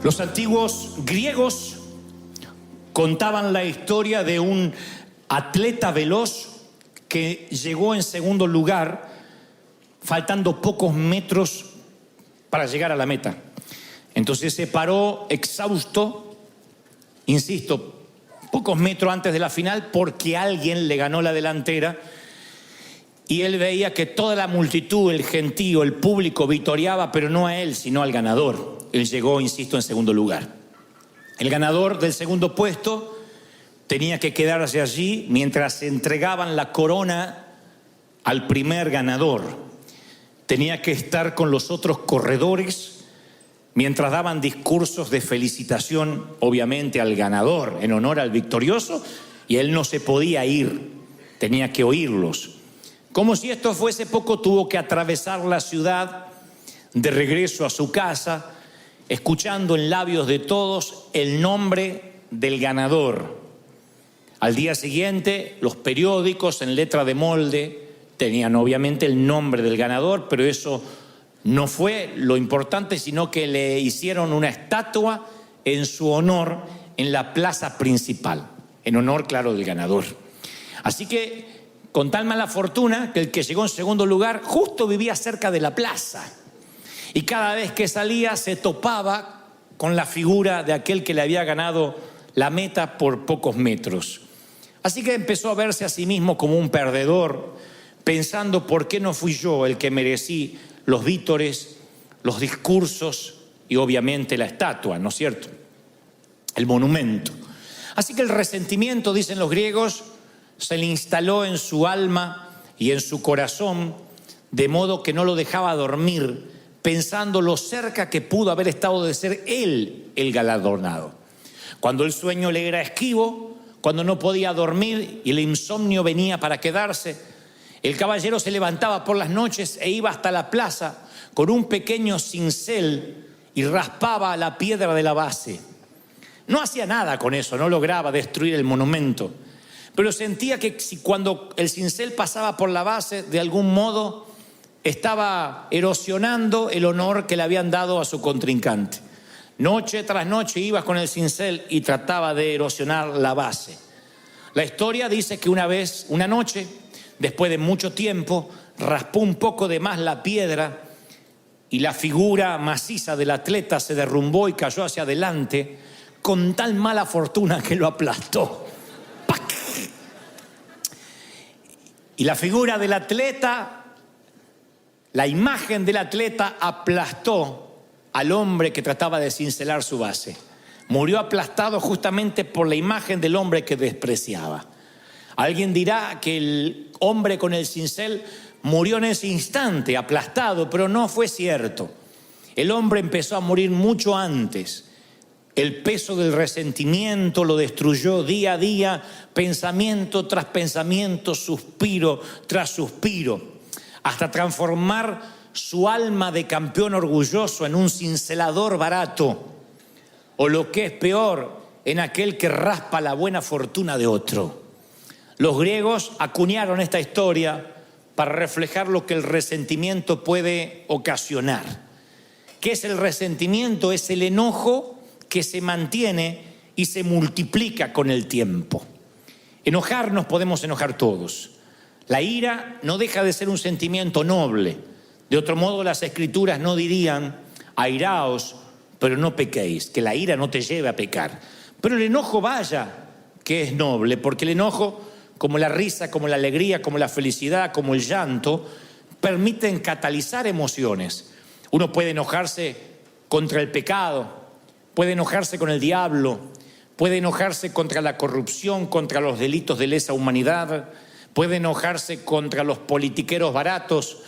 Los antiguos griegos contaban la historia de un atleta veloz que llegó en segundo lugar, faltando pocos metros para llegar a la meta. Entonces se paró exhausto, insisto, pocos metros antes de la final, porque alguien le ganó la delantera y él veía que toda la multitud, el gentío, el público vitoreaba, pero no a él, sino al ganador. Él llegó, insisto, en segundo lugar. El ganador del segundo puesto tenía que quedarse allí mientras se entregaban la corona al primer ganador. Tenía que estar con los otros corredores mientras daban discursos de felicitación, obviamente, al ganador, en honor al victorioso, y él no se podía ir, tenía que oírlos. Como si esto fuese poco, tuvo que atravesar la ciudad de regreso a su casa, escuchando en labios de todos el nombre del ganador. Al día siguiente, los periódicos en letra de molde tenían obviamente el nombre del ganador, pero eso no fue lo importante, sino que le hicieron una estatua en su honor en la plaza principal, en honor, claro, del ganador. Así que, con tal mala fortuna, que el que llegó en segundo lugar justo vivía cerca de la plaza. Y cada vez que salía se topaba con la figura de aquel que le había ganado la meta por pocos metros. Así que empezó a verse a sí mismo como un perdedor, pensando por qué no fui yo el que merecí los vítores, los discursos y obviamente la estatua, ¿no es cierto? El monumento. Así que el resentimiento, dicen los griegos, se le instaló en su alma y en su corazón, de modo que no lo dejaba dormir, pensando lo cerca que pudo haber estado de ser él el galardonado. Cuando el sueño le era esquivo, cuando no podía dormir y el insomnio venía para quedarse, el caballero se levantaba por las noches e iba hasta la plaza con un pequeño cincel y raspaba la piedra de la base. No hacía nada con eso, no lograba destruir el monumento, pero sentía que cuando el cincel pasaba por la base, de algún modo estaba erosionando el honor que le habían dado a su contrincante. Noche tras noche iba con el cincel y trataba de erosionar la base. La historia dice que una noche, después de mucho tiempo, raspó un poco de más la piedra y la figura maciza del atleta se derrumbó y cayó hacia adelante con tal mala fortuna que lo aplastó. ¡Pac! Y la figura del atleta, la imagen del atleta aplastó al hombre que trataba de cincelar su base. Murió aplastado justamente por la imagen del hombre que despreciaba. Alguien dirá que el hombre con el cincel murió en ese instante, aplastado, pero no fue cierto. El hombre empezó a morir mucho antes. El peso del resentimiento lo destruyó día a día, pensamiento tras pensamiento, suspiro tras suspiro, hasta transformar su alma de campeón orgulloso en un cincelador barato, o lo que es peor, en aquel que raspa la buena fortuna de otro. Los griegos acuñaron esta historia para reflejar lo que el resentimiento puede ocasionar. ¿Qué es el resentimiento? Es el enojo que se mantiene y se multiplica con el tiempo. Enojarnos podemos enojar todos. La ira no deja de ser un sentimiento noble. De otro modo, las escrituras no dirían: airaos, pero no pequéis, que la ira no te lleve a pecar. Pero el enojo, vaya, que es noble, porque el enojo, como la risa, como la alegría, como la felicidad, como el llanto, permiten catalizar emociones. Uno puede enojarse contra el pecado, puede enojarse con el diablo, puede enojarse contra la corrupción, contra los delitos de lesa humanidad, puede enojarse contra los politiqueros baratos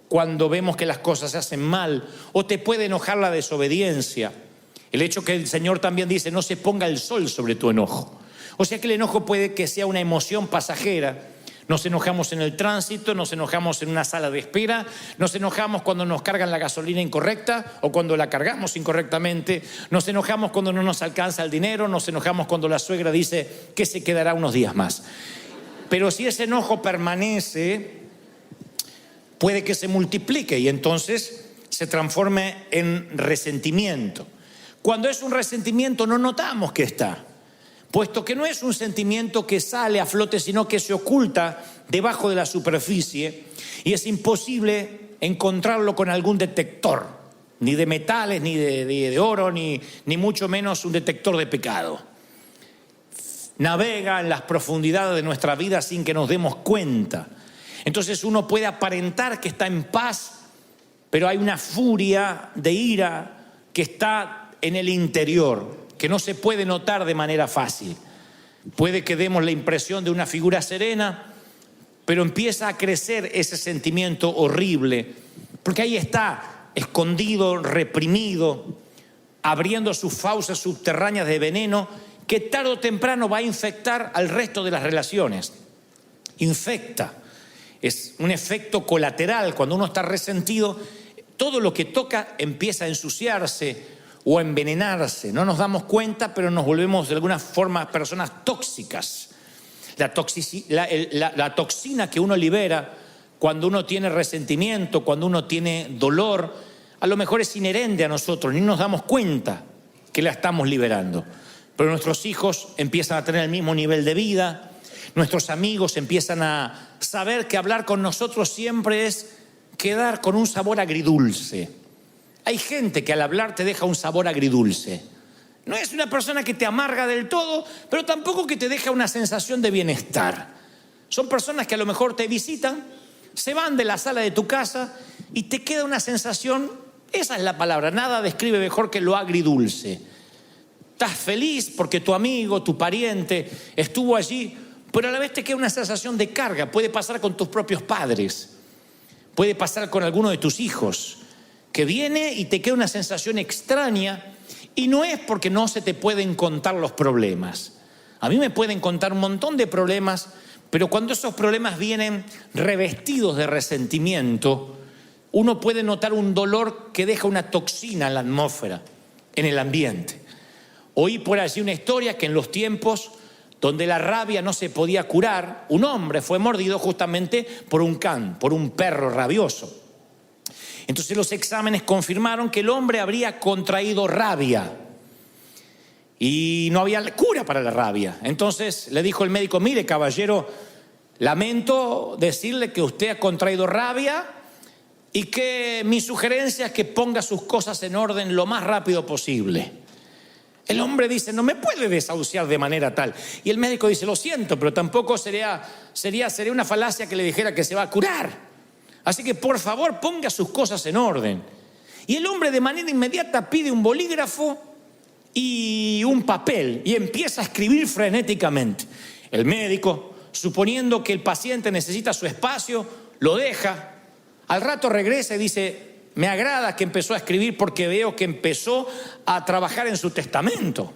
cuando vemos que las cosas se hacen mal, o te puede enojar la desobediencia. El hecho que el Señor también dice: no se ponga el sol sobre tu enojo. O sea que el enojo puede que sea una emoción pasajera. Nos enojamos en el tránsito, nos enojamos en una sala de espera, nos enojamos cuando nos cargan la gasolina incorrecta o cuando la cargamos incorrectamente, nos enojamos cuando no nos alcanza el dinero, nos enojamos cuando la suegra dice que se quedará unos días más. Pero si ese enojo permanece, puede que se multiplique y entonces se transforme en resentimiento. Cuando es un resentimiento no notamos que está, puesto que no es un sentimiento que sale a flote, sino que se oculta debajo de la superficie y es imposible encontrarlo con algún detector, ni de metales, ni de oro, ni mucho menos un detector de pecado. Navega en las profundidades de nuestra vida sin que nos demos cuenta. Entonces uno puede aparentar que está en paz, pero hay una furia de ira que está en el interior, que no se puede notar de manera fácil. Puede que demos la impresión de una figura serena, pero empieza a crecer ese sentimiento horrible, porque ahí está, escondido, reprimido, abriendo sus fauces subterráneas de veneno, que tarde o temprano va a infectar al resto de las relaciones. Infecta. Es un efecto colateral. Cuando uno está resentido, todo lo que toca empieza a ensuciarse o a envenenarse. No nos damos cuenta, pero nos volvemos de alguna forma personas tóxicas. La toxina que uno libera cuando uno tiene resentimiento, cuando uno tiene dolor, a lo mejor es inherente a nosotros, ni nos damos cuenta que la estamos liberando. Pero nuestros hijos empiezan a tener el mismo nivel de vida, nuestros amigos empiezan a saber que hablar con nosotros siempre es quedar con un sabor agridulce. Hay gente que al hablar te deja un sabor agridulce. No es una persona que te amarga del todo, pero tampoco que te deja una sensación de bienestar. Son personas que a lo mejor te visitan, se van de la sala de tu casa y te queda una sensación, esa es la palabra, nada describe mejor que lo agridulce. Estás feliz porque tu amigo, tu pariente estuvo allí, pero a la vez te queda una sensación de carga. Puede pasar con tus propios padres, puede pasar con alguno de tus hijos, que viene y te queda una sensación extraña, y no es porque no se te pueden contar los problemas. A mí me pueden contar un montón de problemas, pero cuando esos problemas vienen revestidos de resentimiento, uno puede notar un dolor que deja una toxina en la atmósfera, en el ambiente. Oí por allí una historia que en los tiempos donde la rabia no se podía curar, un hombre fue mordido justamente por un can, por un perro rabioso. Entonces los exámenes confirmaron que el hombre habría contraído rabia y no había cura para la rabia. Entonces le dijo el médico: mire, caballero, lamento decirle que usted ha contraído rabia y que mi sugerencia es que ponga sus cosas en orden lo más rápido posible. El hombre dice: no me puede desahuciar de manera tal. Y el médico dice: lo siento, pero tampoco sería una falacia que le dijera que se va a curar. Así que por favor ponga sus cosas en orden. Y el hombre de manera inmediata pide un bolígrafo y un papel y empieza a escribir frenéticamente. El médico, suponiendo que el paciente necesita su espacio, lo deja. Al rato regresa y dice: me agrada que empezó a escribir porque veo que empezó a trabajar en su testamento.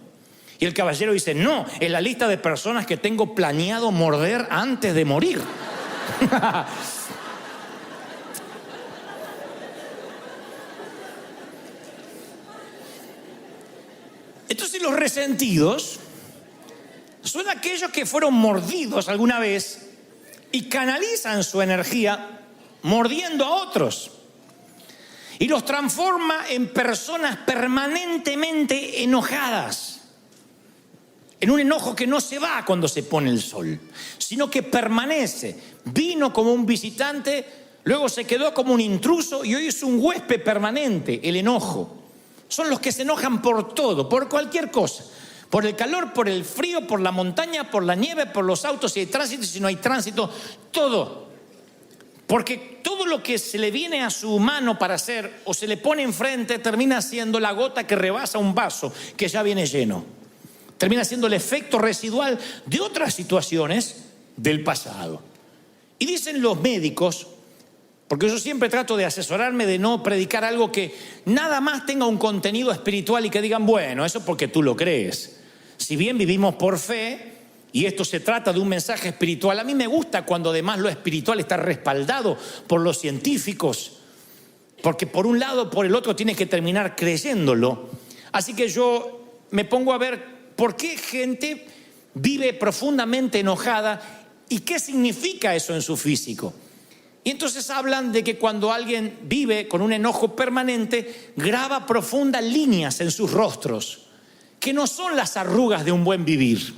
Y el caballero dice: no, es la lista de personas que tengo planeado morder antes de morir. Entonces los resentidos son aquellos que fueron mordidos alguna vez y canalizan su energía mordiendo a otros. Y los transforma en personas permanentemente enojadas. En un enojo que no se va cuando se pone el sol, sino que permanece. Vino como un visitante, luego se quedó como un intruso y hoy es un huésped permanente, el enojo. Son los que se enojan por todo, por cualquier cosa. Por el calor, por el frío, por la montaña, por la nieve, por los autos, si hay tránsito, si no hay tránsito, todo. Porque todo lo que se le viene a su mano para hacer o se le pone enfrente termina siendo la gota que rebasa un vaso que ya viene lleno. Termina siendo el efecto residual de otras situaciones del pasado. Y dicen los médicos, porque yo siempre trato de asesorarme de no predicar algo que nada más tenga un contenido espiritual y que digan: bueno, eso porque tú lo crees. Si bien vivimos por fe y esto se trata de un mensaje espiritual, a mí me gusta cuando además lo espiritual está respaldado por los científicos, porque por un lado o por el otro tienes que terminar creyéndolo. Así que yo me pongo a ver por qué gente vive profundamente enojada y qué significa eso en su físico. Y entonces hablan de que cuando alguien vive con un enojo permanente, graba profundas líneas en sus rostros, que no son las arrugas de un buen vivir,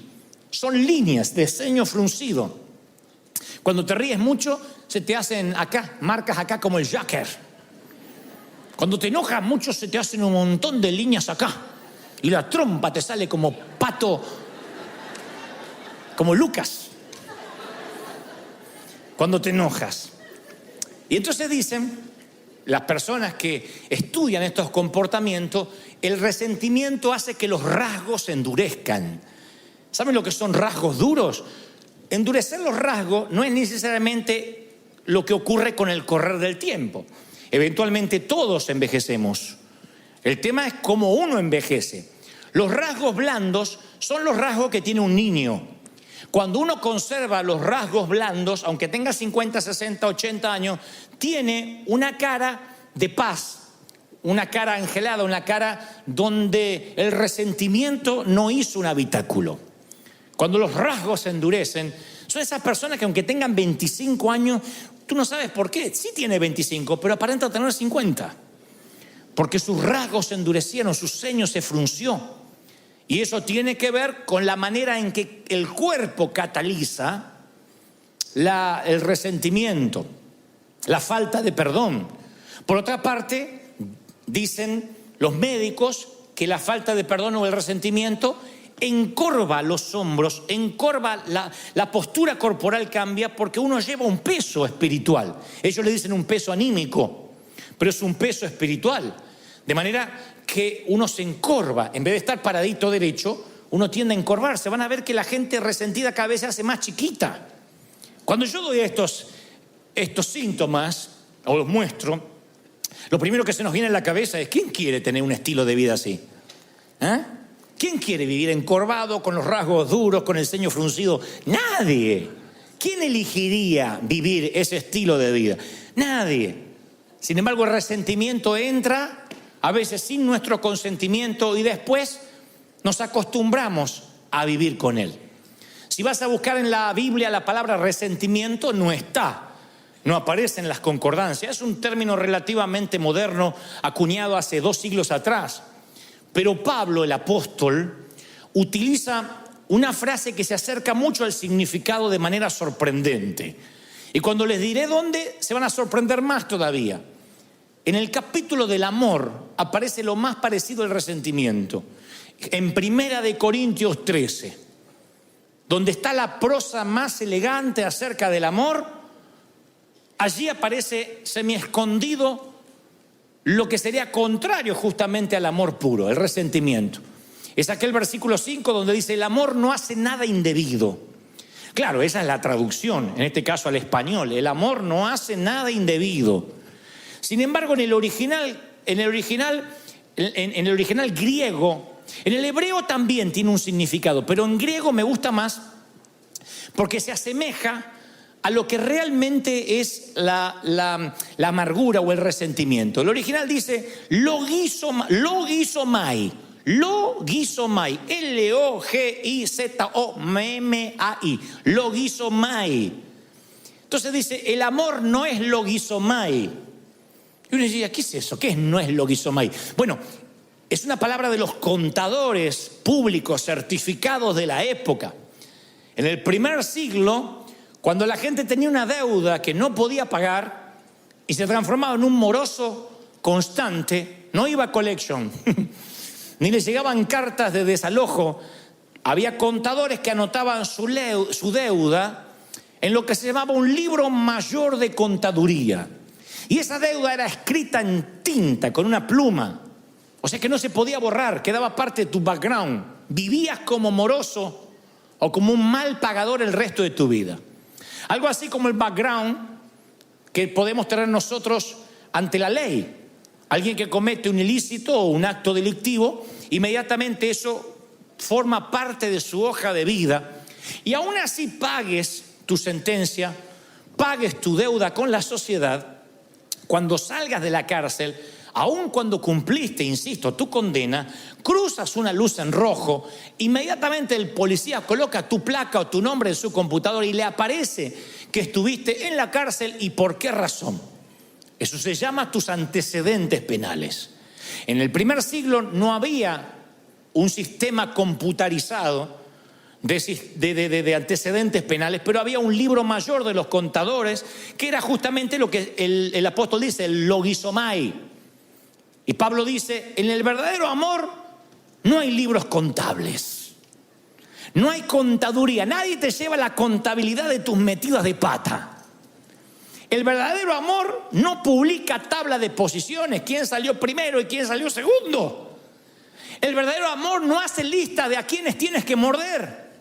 son líneas de ceño fruncido. Cuando te ríes mucho, se te hacen acá, marcas acá como el Joker. Cuando te enojas mucho, se te hacen un montón de líneas acá. Y la trompa te sale como pato, como Lucas, cuando te enojas. Y entonces dicen, las personas que estudian estos comportamientos, el resentimiento hace que los rasgos se endurezcan. ¿Saben lo que son rasgos duros? Endurecer los rasgos no es necesariamente lo que ocurre con el correr del tiempo. Eventualmente todos envejecemos. El tema es cómo uno envejece. Los rasgos blandos son los rasgos que tiene un niño. Cuando uno conserva los rasgos blandos, aunque tenga 50, 60, 80 años, tiene una cara de paz, una cara angelada, una cara donde el resentimiento no hizo un habitáculo. Cuando los rasgos se endurecen, son esas personas que aunque tengan 25 años, tú no sabes por qué. Sí tiene 25, pero aparenta tener 50. Porque sus rasgos se endurecieron, su ceño se frunció. Y eso tiene que ver con la manera en que el cuerpo cataliza el resentimiento, la falta de perdón. Por otra parte, dicen los médicos que la falta de perdón o el resentimiento encorva los hombros, encorva la postura corporal, cambia porque uno lleva un peso espiritual. Ellos le dicen un peso anímico, pero es un peso espiritual. De manera que uno se encorva, en vez de estar paradito derecho, uno tiende a encorvarse. Van a ver que la gente resentida cada vez se hace más chiquita. Cuando yo doy estos síntomas, o los muestro, lo primero que se nos viene a la cabeza es: ¿quién quiere tener un estilo de vida así? ¿Eh? ¿Quién quiere vivir encorvado, con los rasgos duros, con el ceño fruncido? Nadie. ¿Quién elegiría vivir ese estilo de vida? Nadie. Sin embargo, el resentimiento entra a veces sin nuestro consentimiento y después nos acostumbramos a vivir con él. Si vas a buscar en la Biblia la palabra resentimiento, no está, no aparece en las concordancias. Es un término relativamente moderno, acuñado hace 2 siglos atrás. Pero Pablo, el apóstol, utiliza una frase que se acerca mucho al significado de manera sorprendente. Y cuando les diré dónde, se van a sorprender más todavía. En el capítulo del amor aparece lo más parecido al resentimiento. En 1 Corintios 13, donde está la prosa más elegante acerca del amor, allí aparece semi-escondido lo que sería contrario justamente al amor puro, el resentimiento. Es aquel versículo 5 donde dice: el amor no hace nada indebido. Claro, esa es la traducción, en este caso al español. El amor no hace nada indebido. Sin embargo, en el original griego, en el hebreo también tiene un significado, pero en griego me gusta más porque se asemeja a lo que realmente es la amargura o el resentimiento. El original dice logizomai, Logizomai, logizomai. Entonces dice: el amor no es logizomai. Y uno decía: ¿qué es eso? ¿Qué no es logizomai? Bueno, es una palabra de los contadores públicos certificados de la época. En el primer siglo, cuando la gente tenía una deuda que no podía pagar y se transformaba en un moroso constante, no iba a collection, ni le llegaban cartas de desalojo. Había contadores que anotaban su deuda en lo que se llamaba un libro mayor de contaduría. Y esa deuda era escrita en tinta, con una pluma. O sea que no se podía borrar, quedaba parte de tu background. Vivías como moroso o como un mal pagador el resto de tu vida. Algo así como el background que podemos tener nosotros ante la ley. Alguien que comete un ilícito o un acto delictivo, inmediatamente eso forma parte de su hoja de vida. Y aún así pagues tu sentencia, pagues tu deuda con la sociedad, cuando salgas de la cárcel, aun cuando cumpliste, insisto, tu condena, cruzas una luz en rojo, inmediatamente el policía coloca tu placa o tu nombre en su computadora y le aparece que estuviste en la cárcel y por qué razón. Eso se llama tus antecedentes penales. En el primer siglo no había un sistema computarizado de antecedentes penales, pero había un libro mayor de los contadores que era justamente lo que el apóstol dice, el logizomai. Y Pablo dice, en el verdadero amor no hay libros contables, no hay contaduría, nadie te lleva la contabilidad de tus metidas de pata. El verdadero amor no publica tabla de posiciones, quién salió primero y quién salió segundo. El verdadero amor no hace lista de a quienes tienes que morder.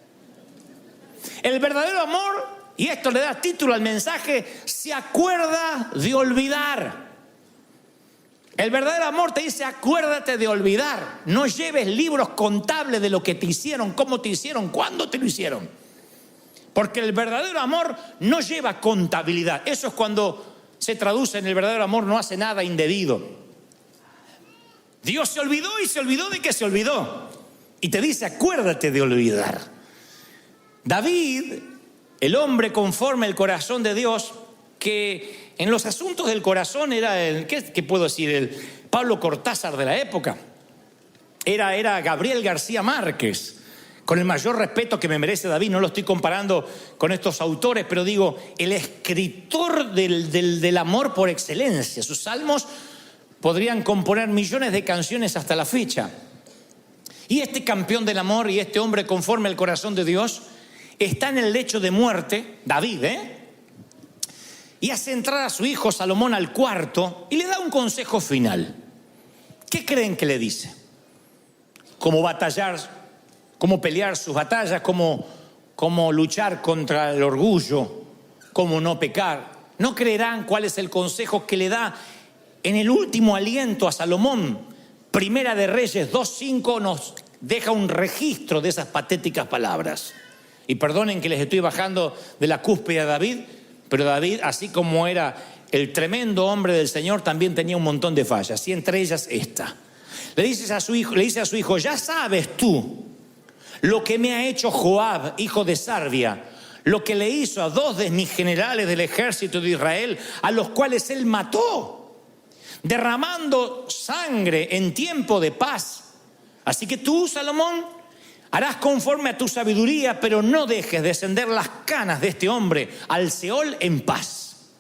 El verdadero amor, y esto le da título al mensaje, se acuerda de olvidar. El verdadero amor te dice, acuérdate de olvidar. No lleves libros contables de lo que te hicieron, cómo te hicieron, cuándo te lo hicieron. Porque el verdadero amor no lleva contabilidad. Eso es cuando se traduce en el verdadero amor, no hace nada indebido. Dios se olvidó y se olvidó de que se olvidó. Y te dice, acuérdate de olvidar. David, el hombre conforme al corazón de Dios, que en los asuntos del corazón era ¿qué puedo decir? El Pablo Cortázar de la época. Era Gabriel García Márquez. Con el mayor respeto que me merece David, no lo estoy comparando con estos autores, pero digo, el escritor del amor por excelencia. Sus salmos podrían componer millones de canciones hasta la fecha. Y este campeón del amor y este hombre conforme al corazón de Dios está en el lecho de muerte, David, y hace entrar a su hijo Salomón al cuarto y le da un consejo final. ¿Qué creen que le dice? ¿Cómo batallar, cómo pelear sus batallas, cómo luchar contra el orgullo, cómo no pecar? No creerán cuál es el consejo que le da en el último aliento a Salomón. Primera de Reyes 2:5 nos deja un registro de esas patéticas palabras. Y perdonen que les estoy bajando de la cúspide a David, pero David, así como era el tremendo hombre del Señor, también tenía un montón de fallas, y entre ellas esta. Le dice a su hijo, ya sabes tú lo que me ha hecho Joab, hijo de Sarvia, lo que le hizo a 2 de mis generales del ejército de Israel, a los cuales él mató, derramando sangre en tiempo de paz. Así que tú, Salomón, harás conforme a tu sabiduría, pero no dejes descender las canas de este hombre al Seol en paz.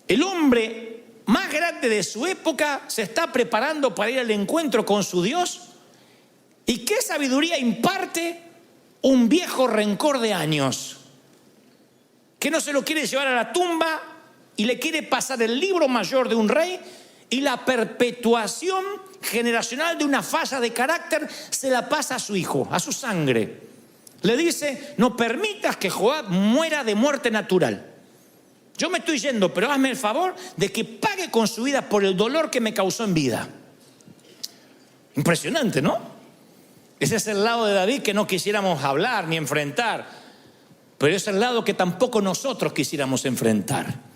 El hombre más grande de su época se está preparando para ir al encuentro con su Dios. ¿Y qué sabiduría imparte? Un viejo rencor de años, que no se lo quiere llevar a la tumba y le quiere pasar el libro mayor de un rey, y la perpetuación generacional de una falla de carácter se la pasa a su hijo, a su sangre. Le dice, no permitas que Joab muera de muerte natural. Yo me estoy yendo, pero hazme el favor de que pague con su vida por el dolor que me causó en vida. Impresionante, ¿no? Ese es el lado de David que no quisiéramos hablar ni enfrentar, pero es el lado que tampoco nosotros quisiéramos enfrentar.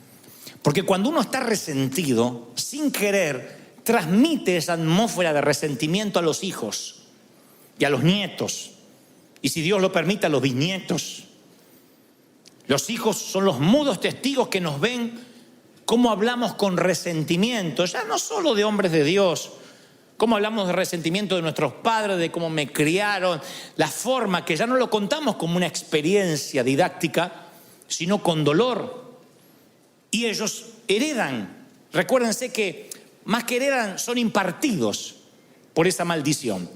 Porque cuando uno está resentido, sin querer, transmite esa atmósfera de resentimiento a los hijos y a los nietos. Y si Dios lo permite, a los bisnietos. Los hijos son los mudos testigos que nos ven cómo hablamos con resentimiento, ya no solo de hombres de Dios, cómo hablamos de resentimiento de nuestros padres, de cómo me criaron, la forma que ya no lo contamos como una experiencia didáctica, sino con dolor. Y ellos heredan. Recuérdense que más que heredan, son impartidos por esa maldición.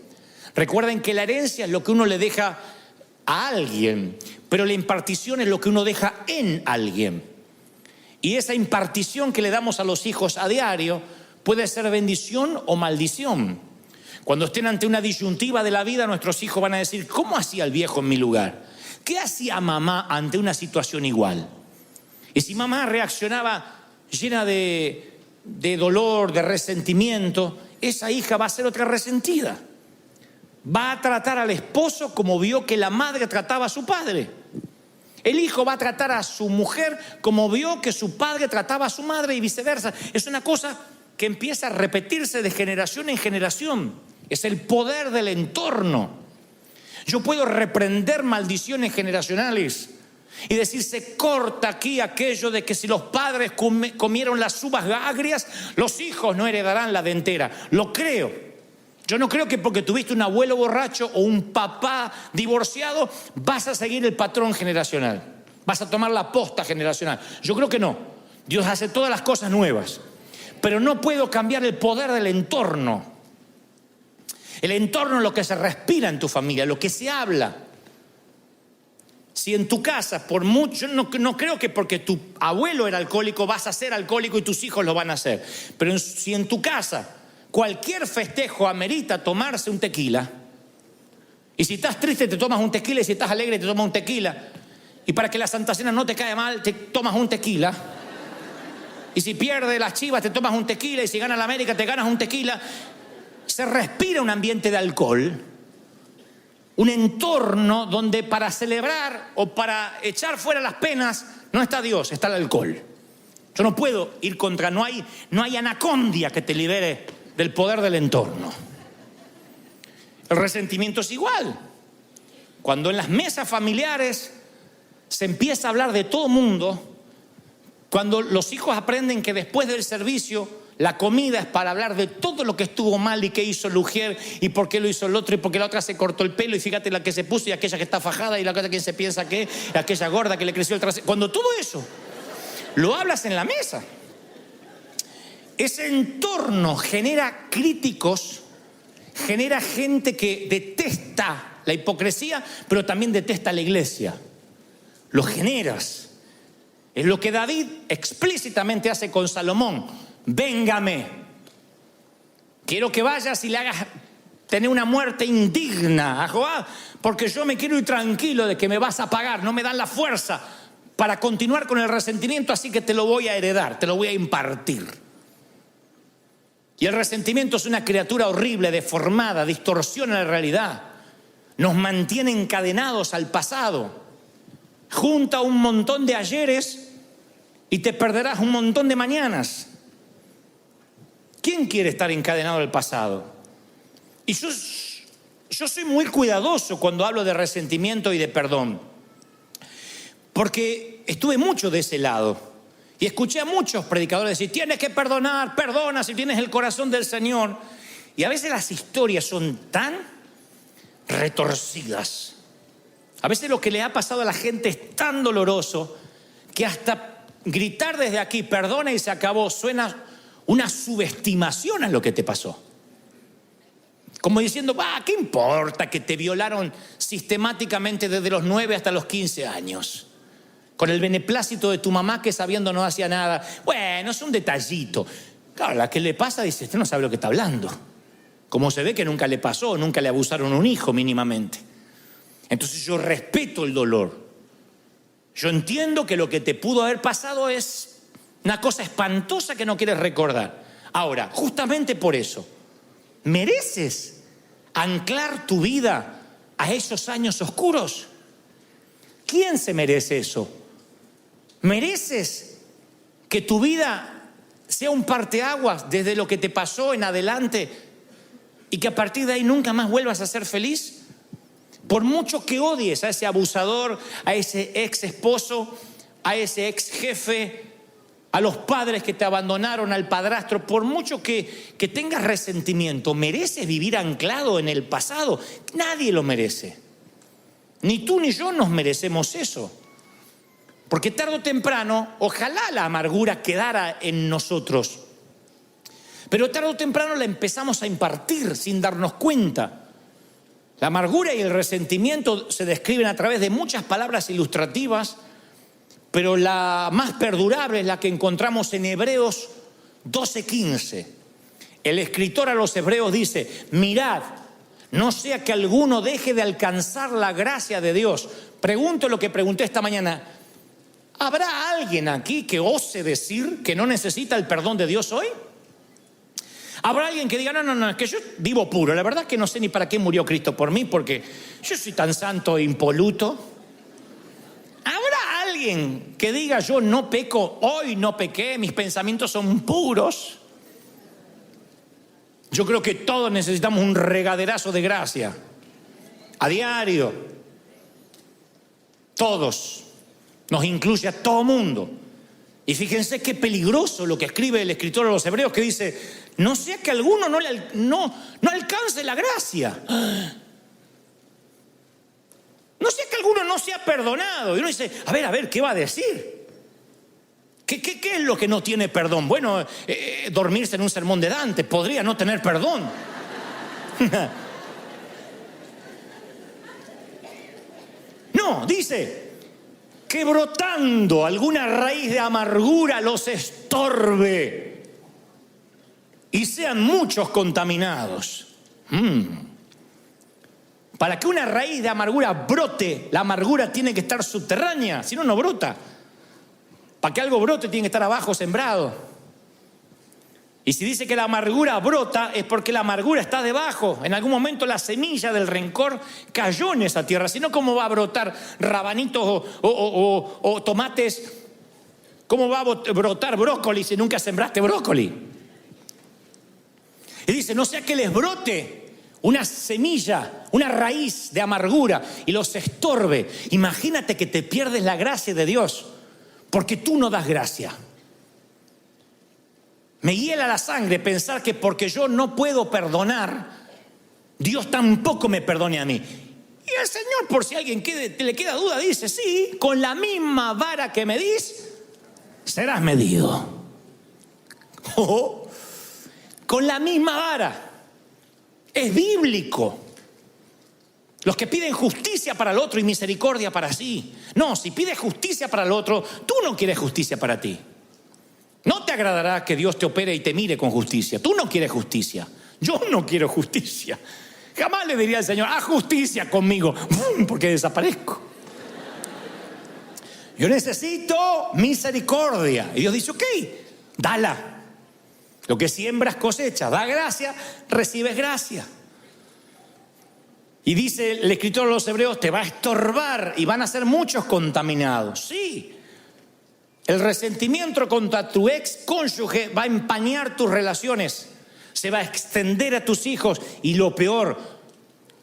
Recuerden que la herencia es lo que uno le deja a alguien, pero la impartición es lo que uno deja en alguien. Y esa impartición que le damos a los hijos a diario puede ser bendición o maldición. Cuando estén ante una disyuntiva de la vida, nuestros hijos van a decir, ¿cómo hacía el viejo en mi lugar? ¿Qué hacía mamá ante una situación igual? Y si mamá reaccionaba llena de dolor, de resentimiento, esa hija va a ser otra resentida. Va a tratar al esposo como vio que la madre trataba a su padre. El hijo va a tratar a su mujer como vio que su padre trataba a su madre y viceversa. Es una cosa que empieza a repetirse de generación en generación. Es el poder del entorno. Yo puedo reprender maldiciones generacionales y decir, se corta aquí aquello de que si los padres comieron las uvas agrias, los hijos no heredarán la dentera. Lo creo. Yo no creo que porque tuviste un abuelo borracho o un papá divorciado vas a seguir el patrón generacional, vas a tomar la posta generacional. Yo creo que no. Dios hace todas las cosas nuevas, pero no puedo cambiar el poder del entorno. El entorno es lo que se respira en tu familia, lo que se habla. Si en tu casa, por mucho, no creo que porque tu abuelo era alcohólico vas a ser alcohólico y tus hijos lo van a hacer. Pero si en tu casa cualquier festejo amerita tomarse un tequila, y si estás triste te tomas un tequila, y si estás alegre te tomas un tequila, y para que la Santa Cena no te caiga mal te tomas un tequila, y si pierde las Chivas te tomas un tequila, y si gana la América te ganas un tequila. Se respira un ambiente de alcohol, un entorno donde para celebrar o para echar fuera las penas no está Dios, está el alcohol. Yo no puedo ir contra, no hay anacondia que te libere del poder del entorno. El resentimiento es igual. Cuando en las mesas familiares se empieza a hablar de todo mundo, cuando los hijos aprenden que después del servicio la comida es para hablar de todo lo que estuvo mal y qué hizo el ujier y por qué lo hizo el otro y por qué la otra se cortó el pelo y fíjate la que se puso y aquella que está fajada y la otra que se piensa que y aquella gorda que le creció el trasero. Cuando todo eso lo hablas en la mesa, ese entorno genera críticos, genera gente que detesta la hipocresía, pero también detesta la iglesia. Lo generas. Es lo que David explícitamente hace con Salomón. Véngame, quiero que vayas y le hagas tener una muerte indigna a Joab, porque yo me quiero ir tranquilo de que me vas a pagar, no me dan la fuerza para continuar con el resentimiento, así que te lo voy a heredar, te lo voy a impartir. Y el resentimiento es una criatura horrible, deformada, distorsiona la realidad, nos mantiene encadenados al pasado, junta un montón de ayeres y te perderás un montón de mañanas. ¿Quién quiere estar encadenado al pasado? Y yo soy muy cuidadoso cuando hablo de resentimiento y de perdón, porque estuve mucho de ese lado y escuché a muchos predicadores decir, tienes que perdonar, perdona si tienes el corazón del Señor. Y a veces las historias son tan retorcidas, a veces lo que le ha pasado a la gente es tan doloroso que hasta gritar desde aquí, perdona y se acabó, suena una subestimación a lo que te pasó. Como diciendo, ¿qué importa que te violaron sistemáticamente desde los 9 hasta los 15 años? Con el beneplácito de tu mamá que sabiendo no hacía nada. Bueno, es un detallito. Claro, la que le pasa dice, usted no sabe lo que está hablando. Como se ve que nunca le pasó, nunca le abusaron a un hijo mínimamente. Entonces yo respeto el dolor. Yo entiendo que lo que te pudo haber pasado es una cosa espantosa que no quieres recordar. Ahora, justamente por eso, ¿mereces anclar tu vida a esos años oscuros? ¿Quién se merece eso? ¿Mereces que tu vida sea un parteaguas desde lo que te pasó en adelante y que a partir de ahí nunca más vuelvas a ser feliz? Por mucho que odies a ese abusador, a ese ex esposo, a ese ex jefe, a los padres que te abandonaron, al padrastro, por mucho que tengas resentimiento, ¿mereces vivir anclado en el pasado? Nadie lo merece. Ni tú ni yo nos merecemos eso. Porque tarde o temprano, ojalá la amargura quedara en nosotros, pero tarde o temprano la empezamos a impartir sin darnos cuenta. La amargura y el resentimiento se describen a través de muchas palabras ilustrativas, pero la más perdurable es la que encontramos en Hebreos 12:15. El escritor a los hebreos dice, mirad, no sea que alguno deje de alcanzar la gracia de Dios. Pregunto lo que pregunté esta mañana. ¿Habrá alguien aquí que ose decir que no necesita el perdón de Dios hoy? ¿Habrá alguien que diga, no, es que yo vivo puro, la verdad es que no sé ni para qué murió Cristo por mí, porque yo soy tan santo e impoluto? ¿Habrá alguien que diga, yo no peco, hoy no pequé, mis pensamientos son puros? Yo creo que todos necesitamos un regaderazo de gracia. A diario. Todos. Nos incluye a todo mundo. Y fíjense qué peligroso lo que escribe el escritor a los Hebreos, que dice, no sea que alguno no alcance la gracia. No sea que alguno no sea perdonado. Y uno dice, a ver, ¿qué va a decir? ¿Qué es lo que no tiene perdón? Bueno, dormirse en un sermón de Dante podría no tener perdón. No, dice que brotando alguna raíz de amargura los estorbe y sean muchos contaminados. Para que una raíz de amargura brote, la amargura tiene que estar subterránea, si no, no brota. Para que algo brote tiene que estar abajo sembrado. Y si dice que la amargura brota es porque la amargura está debajo. En algún momento la semilla del rencor cayó en esa tierra. Si no, ¿cómo va a brotar rabanitos o tomates? ¿Cómo va a brotar brócoli si nunca sembraste brócoli? Y dice, no sea que les brote una semilla, una raíz de amargura y los estorbe. Imagínate que te pierdes la gracia de Dios porque tú no das gracia. Me hiela la sangre pensar que porque yo no puedo perdonar, Dios tampoco me perdone a mí. Y el Señor, por si a alguien le queda duda, dice, sí, con la misma vara que medís, serás medido. Con la misma vara. Es bíblico. Los que piden justicia para el otro y misericordia para sí. No, si pides justicia para el otro, tú no quieres justicia para ti. No te agradará que Dios te opere y te mire con justicia. Tú no quieres justicia. Yo no quiero justicia. Jamás le diría al Señor, haz justicia conmigo, porque desaparezco. Yo necesito misericordia. Y Dios dice, ok, dala. Lo que siembras cosecha. Da gracia, recibes gracia. Y dice el escritor de los Hebreos, te va a estorbar y van a ser muchos contaminados. Sí. El resentimiento contra tu ex cónyuge va a empañar tus relaciones, se va a extender a tus hijos y lo peor,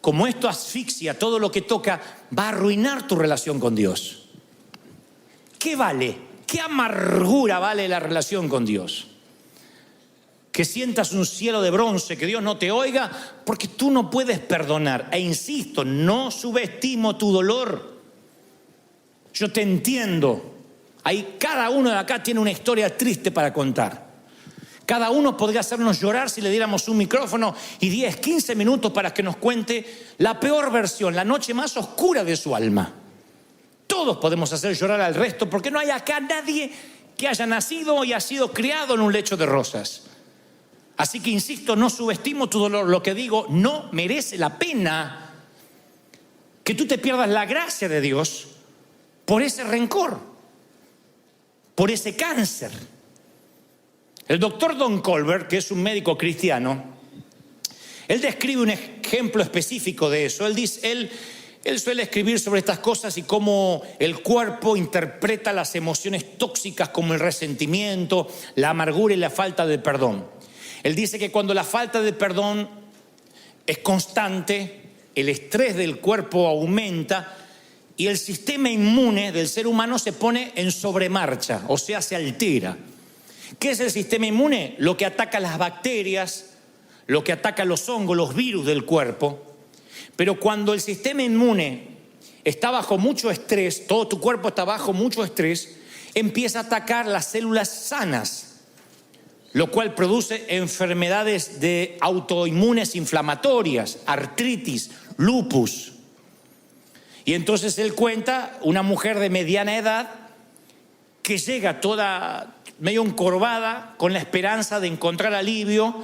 como esto asfixia todo lo que toca, va a arruinar tu relación con Dios. ¿Qué vale? ¿Qué amargura vale la relación con Dios? Que sientas un cielo de bronce, que Dios no te oiga porque tú no puedes perdonar. E insisto, no subestimo tu dolor. Yo te entiendo. Ahí cada uno de acá tiene una historia triste para contar. Cada uno podría hacernos llorar si le diéramos un micrófono y 10, 15 minutos para que nos cuente la peor versión, la noche más oscura de su alma. Todos podemos hacer llorar al resto porque no hay acá nadie que haya nacido y ha sido criado en un lecho de rosas. Así que insisto, no subestimo tu dolor. Lo que digo, no merece la pena que tú te pierdas la gracia de Dios por ese rencor, por ese cáncer. El doctor Don Colbert, que es un médico cristiano, él describe un ejemplo específico de eso. Él suele escribir sobre estas cosas y cómo el cuerpo interpreta las emociones tóxicas como el resentimiento, la amargura y la falta de perdón. Él dice que cuando la falta de perdón es constante, el estrés del cuerpo aumenta y el sistema inmune del ser humano se pone en sobremarcha, o sea, se altera. ¿Qué es el sistema inmune? Lo que ataca las bacterias, lo que ataca los hongos, los virus del cuerpo. Pero cuando el sistema inmune está bajo mucho estrés, todo tu cuerpo está bajo mucho estrés, empieza a atacar las células sanas, lo cual produce enfermedades de autoinmunes inflamatorias, artritis, lupus. Y entonces él cuenta una mujer de mediana edad que llega toda medio encorvada con la esperanza de encontrar alivio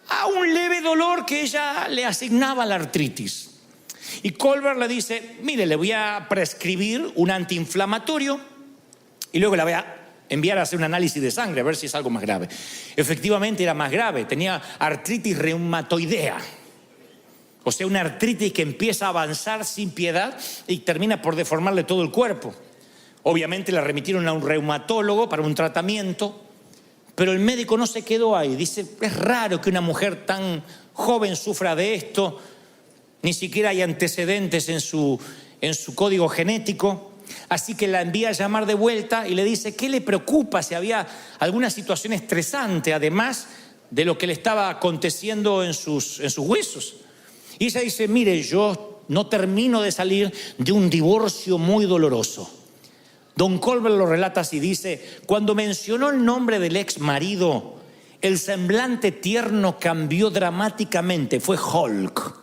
a un leve dolor que ella le asignaba a la artritis. Y Colbert le dice, mire, le voy a prescribir un antiinflamatorio y luego la voy a enviar a hacer un análisis de sangre a ver si es algo más grave. Efectivamente era más grave, tenía artritis reumatoidea. O sea, una artritis que empieza a avanzar sin piedad y termina por deformarle todo el cuerpo. Obviamente la remitieron a un reumatólogo para un tratamiento, Pero el médico no se quedó ahí. Dice, es raro que una mujer tan joven sufra de esto. Ni siquiera hay antecedentes en su código genético. Así que la envía a llamar de vuelta y le dice, ¿qué le preocupa? Si había alguna situación estresante, además de lo que le estaba aconteciendo en sus huesos. Y ella dice, mire, yo no termino de salir de un divorcio muy doloroso. Don Colbert lo relata así, dice, cuando mencionó el nombre del ex marido, el semblante tierno cambió dramáticamente, fue Hulk.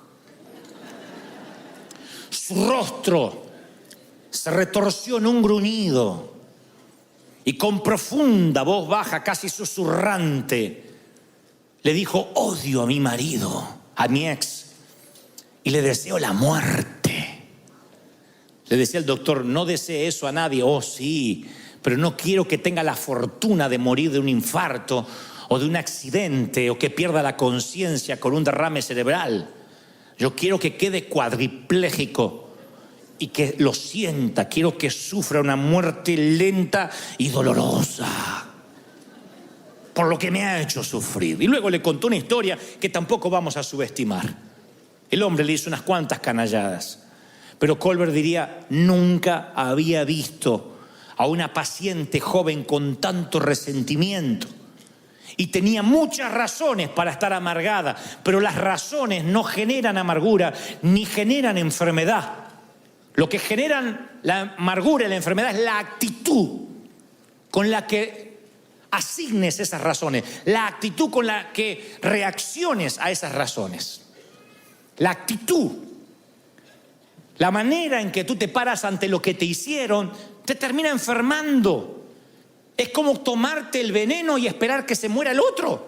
Su rostro se retorció en un gruñido y con profunda voz baja, casi susurrante, le dijo, odio a mi marido, a mi ex, y le deseo la muerte. Le decía el doctor, no desee eso a nadie. Oh, sí, pero no quiero que tenga la fortuna de morir de un infarto o de un accidente o que pierda la conciencia con un derrame cerebral. Yo quiero que quede cuadripléjico y que lo sienta. Quiero que sufra una muerte lenta y dolorosa por lo que me ha hecho sufrir. Y luego le contó una historia que tampoco vamos a subestimar. El hombre le hizo unas cuantas canalladas, pero Colbert diría, nunca había visto a una paciente joven con tanto resentimiento. Y tenía muchas razones para estar amargada, pero las razones no generan amargura ni generan enfermedad. Lo que generan la amargura y la enfermedad es la actitud con la que asignes esas razones, la actitud con la que reacciones a esas razones. La actitud, la manera en que tú te paras ante lo que te hicieron, te termina enfermando. Es como tomarte el veneno y esperar que se muera el otro.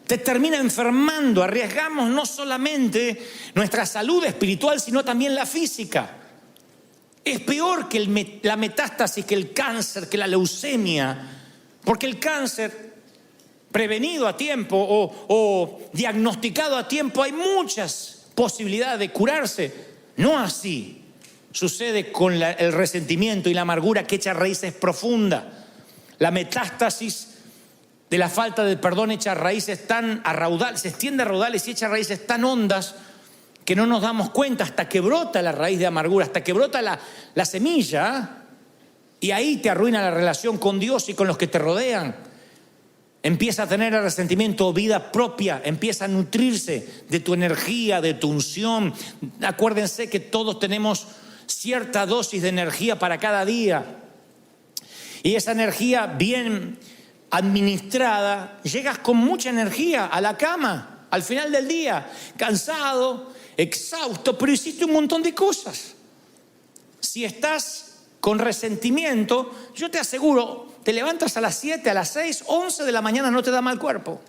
Te termina enfermando. Arriesgamos no solamente nuestra salud espiritual, sino también la física. Es peor que la metástasis, que el cáncer, que la leucemia, porque el cáncer prevenido a tiempo o diagnosticado a tiempo, hay muchas posibilidades de curarse. No así sucede con el resentimiento y la amargura que echa raíces profundas. La metástasis de la falta de perdón echa raíces tan a raudales, se extiende a raudales y echa raíces tan hondas que no nos damos cuenta hasta que brota la raíz de amargura, hasta que brota la semilla, y ahí te arruina la relación con Dios y con los que te rodean. Empieza a tener el resentimiento vida propia, empieza a nutrirse de tu energía, de tu unción. Acuérdense que todos tenemos cierta dosis de energía para cada día. Y esa energía bien administrada, llegas con mucha energía a la cama, al final del día, cansado, exhausto, pero hiciste un montón de cosas. Si estás con resentimiento, yo te aseguro, te levantas a las 7, a las 6, 11 de la mañana no te da mal cuerpo.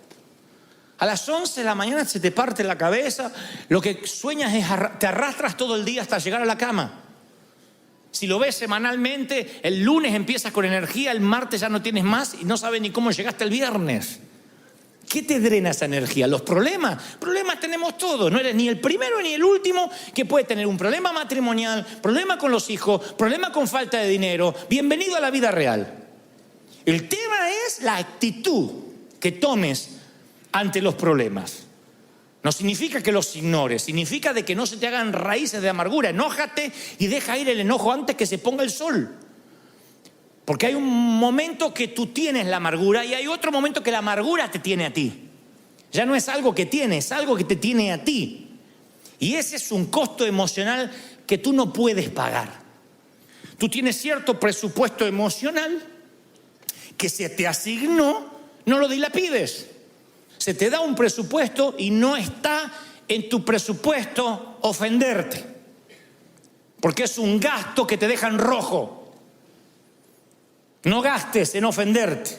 A las 11 de la mañana se te parte la cabeza, lo que sueñas es, te arrastras todo el día hasta llegar a la cama. Si lo ves semanalmente, el lunes empiezas con energía, el martes ya no tienes más y no sabes ni cómo llegaste el viernes. ¿Qué te drena esa energía? Los problemas. Problemas tenemos todos. No eres ni el primero ni el último que puede tener un problema matrimonial, problema con los hijos, problema con falta de dinero. Bienvenido a la vida real. El tema es la actitud que tomes ante los problemas. No significa que los ignores, significa de que no se te hagan raíces de amargura. Enójate y deja ir el enojo antes que se ponga el sol. Porque hay un momento que tú tienes la amargura y hay otro momento que la amargura te tiene a ti. Ya no es algo que tienes, es algo que te tiene a ti. Y ese es un costo emocional que tú no puedes pagar. Tú tienes cierto presupuesto emocional que se te asignó, no lo dilapides. Se te da un presupuesto y no está en tu presupuesto ofenderte. Porque es un gasto que te deja en rojo. No gastes en ofenderte,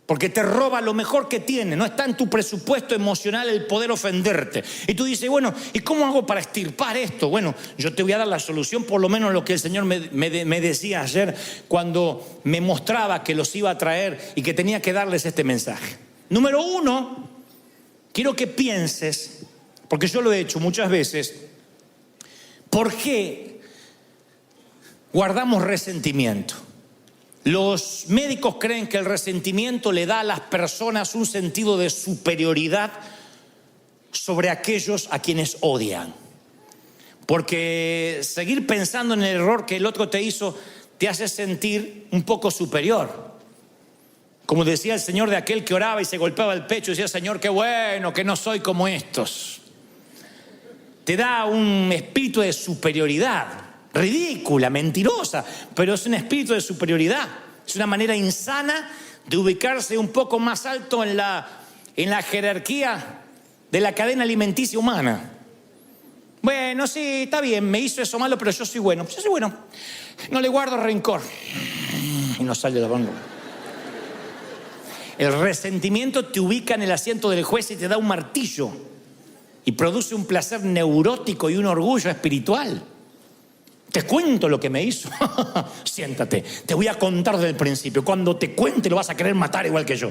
porque te roba lo mejor que tiene. No está en tu presupuesto emocional el poder ofenderte. Y tú dices, bueno, ¿y cómo hago para extirpar esto? Bueno, yo te voy a dar la solución, por lo menos lo que el Señor me decía ayer cuando me mostraba que los iba a traer y que tenía que darles este mensaje. Número 1, quiero que pienses, porque yo lo he hecho muchas veces, ¿por qué guardamos resentimiento? Los médicos creen que el resentimiento le da a las personas un sentido de superioridad sobre aquellos a quienes odian. Porque seguir pensando en el error que el otro te hizo te hace sentir un poco superior. Como decía el Señor de aquel que oraba y se golpeaba el pecho y decía: Señor, qué bueno que no soy como estos. Te da un espíritu de superioridad, ridícula, mentirosa, pero es un espíritu de superioridad. Es una manera insana de ubicarse un poco más alto en la jerarquía de la cadena alimenticia humana. Bueno, sí, está bien, me hizo eso malo, pero yo soy bueno. Yo soy bueno, no le guardo rencor. Y no sale la boca. El resentimiento te ubica en el asiento del juez y te da un martillo y produce un placer neurótico y un orgullo espiritual. Te cuento lo que me hizo. Siéntate, te voy a contar desde el principio. Cuando te cuente lo vas a querer matar igual que yo.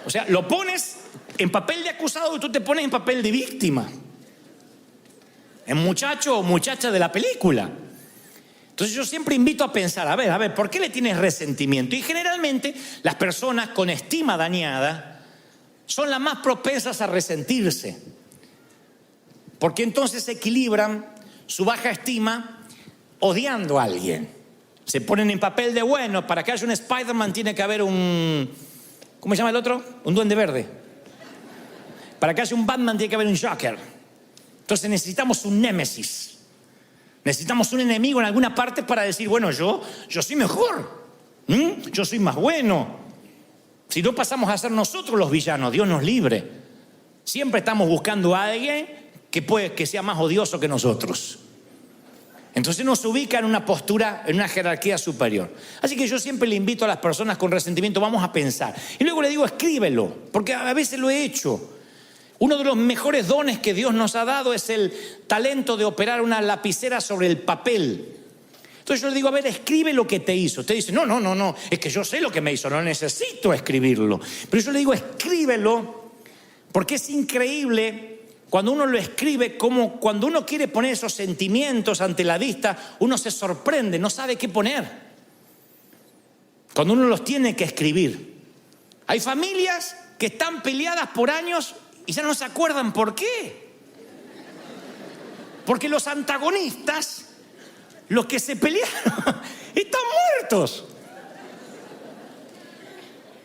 O sea, lo pones en papel de acusado y tú te pones en papel de víctima. En muchacho o muchacha de la película. Entonces yo siempre invito a pensar, a ver, ¿por qué le tienes resentimiento? Y generalmente las personas con estima dañada son las más propensas a resentirse. Porque entonces equilibran su baja estima odiando a alguien. Se ponen en papel de bueno. Para que haya un Spider-Man tiene que haber un... ¿Cómo se llama el otro? Un duende verde. Para que haya un Batman tiene que haber un Joker. Entonces necesitamos un némesis. Necesitamos un enemigo en alguna parte para decir, bueno, yo soy mejor. Yo soy más bueno. Si no, pasamos a ser nosotros los villanos. Dios nos libre. Siempre estamos buscando a alguien que sea más odioso que nosotros. Entonces nos ubica en una postura, en una jerarquía superior. Así que yo siempre le invito a las personas con resentimiento, vamos a pensar. Y luego le digo, escríbelo, porque a veces lo he hecho. Uno de los mejores dones que Dios nos ha dado es el talento de operar una lapicera sobre el papel. Entonces yo le digo, a ver, escribe lo que te hizo. Usted dice, no, es que yo sé lo que me hizo, no necesito escribirlo. Pero yo le digo, escríbelo, porque es increíble cuando uno lo escribe, como cuando uno quiere poner esos sentimientos ante la vista, uno se sorprende, no sabe qué poner. Cuando uno los tiene que escribir. Hay familias que están peleadas por años y ya no se acuerdan por qué. Porque los antagonistas, los que se pelearon, están muertos.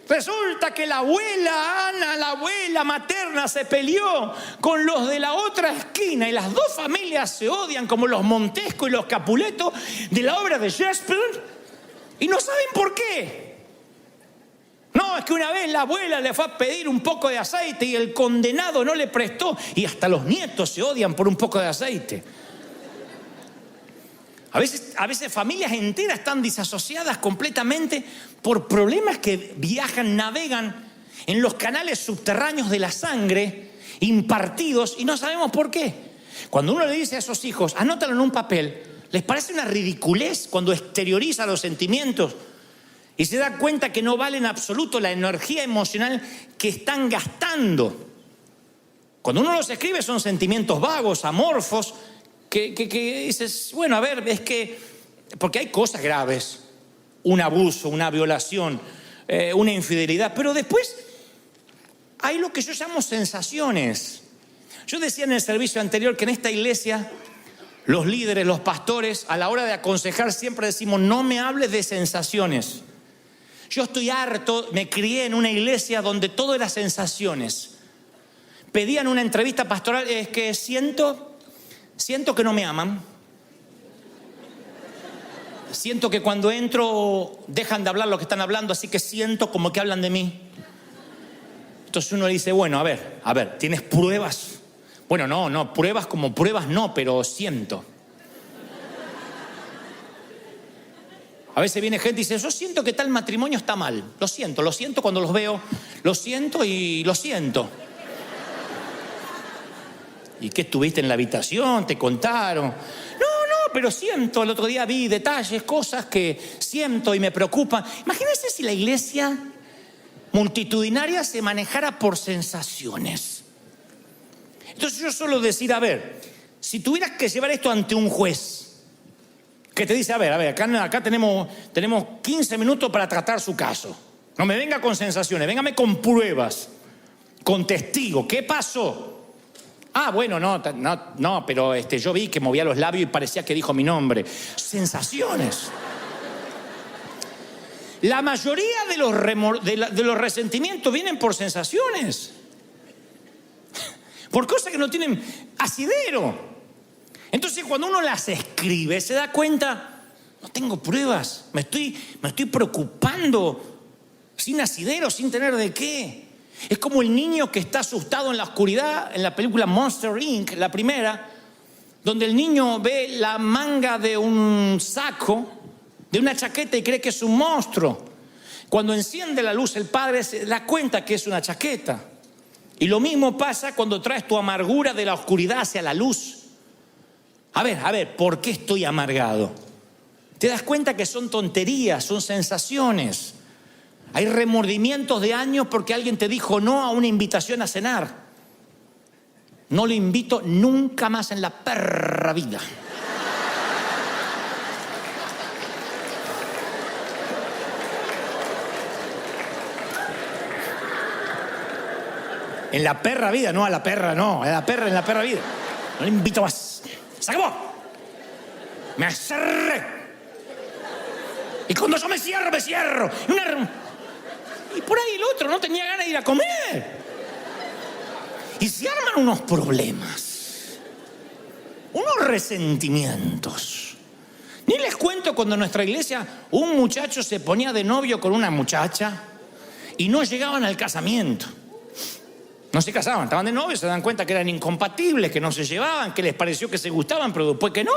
Resulta que la abuela Ana, la abuela materna, se peleó con los de la otra esquina y las dos familias se odian como los Montesco y los Capuleto de la obra de Shakespeare y no saben por qué. No, es que una vez la abuela le fue a pedir un poco de aceite y el condenado no le prestó y hasta los nietos se odian por un poco de aceite. A veces familias enteras están disasociadas completamente por problemas que viajan, navegan en los canales subterráneos de la sangre, impartidos, y no sabemos por qué. Cuando uno le dice a esos hijos, anótalo en un papel, les parece una ridiculez cuando exterioriza los sentimientos y se da cuenta que no vale en absoluto la energía emocional que están gastando. Cuando uno los escribe son sentimientos vagos, amorfos, que dices, bueno, a ver, es que, porque hay cosas graves, un abuso, una violación, una infidelidad, pero después hay lo que yo llamo sensaciones. Yo decía en el servicio anterior que en esta iglesia los líderes, los pastores, a la hora de aconsejar siempre decimos, no me hables de sensaciones. Yo estoy harto, me crié en una iglesia donde todo era sensaciones. Pedían una entrevista pastoral, es que siento que no me aman. Siento que cuando entro dejan de hablar lo que están hablando, así que siento como que hablan de mí. Entonces uno le dice, bueno, a ver, ¿tienes pruebas? Bueno, no, pruebas como pruebas no, pero siento. A veces viene gente y dice, yo siento que tal matrimonio está mal. Lo siento cuando los veo, lo siento y lo siento. ¿Y qué estuviste en la habitación? ¿Te contaron? No, pero siento. El otro día vi detalles, cosas que siento y me preocupan. Imagínense si la iglesia multitudinaria se manejara por sensaciones. Entonces yo suelo decir, a ver, si tuvieras que llevar esto ante un juez, que te dice, a ver, acá tenemos 15 minutos para tratar su caso. No me venga con sensaciones, véngame con pruebas, con testigos. ¿Qué pasó? Ah, bueno, no, pero yo vi que movía los labios y parecía que dijo mi nombre. Sensaciones. La mayoría de los resentimientos vienen por sensaciones. Por cosas que no tienen asidero. Entonces cuando uno las escribe se da cuenta, no tengo pruebas, me estoy preocupando sin asidero, sin tener de qué. Es como el niño que está asustado en la oscuridad en la película Monster Inc., la primera, donde el niño ve la manga de un saco, de una chaqueta y cree que es un monstruo. Cuando enciende la luz el padre se da cuenta que es una chaqueta. Y lo mismo pasa cuando traes tu amargura de la oscuridad hacia la luz. A ver, ¿por qué estoy amargado? Te das cuenta que son tonterías, son sensaciones. Hay remordimientos de años porque alguien te dijo no a una invitación a cenar. No lo invito nunca más en la perra vida. En la perra vida, no a la perra, no. A la perra en la perra vida. No le invito más. ¡Se acabó! Me cerré. Y cuando yo me cierro. Y por ahí el otro no tenía ganas de ir a comer. Y se arman unos problemas. Unos resentimientos. Ni les cuento cuando en nuestra iglesia un muchacho se ponía de novio con una muchacha y no llegaban al casamiento. No se casaban, estaban de novios, se dan cuenta que eran incompatibles, que no se llevaban, que les pareció que se gustaban, pero después que no.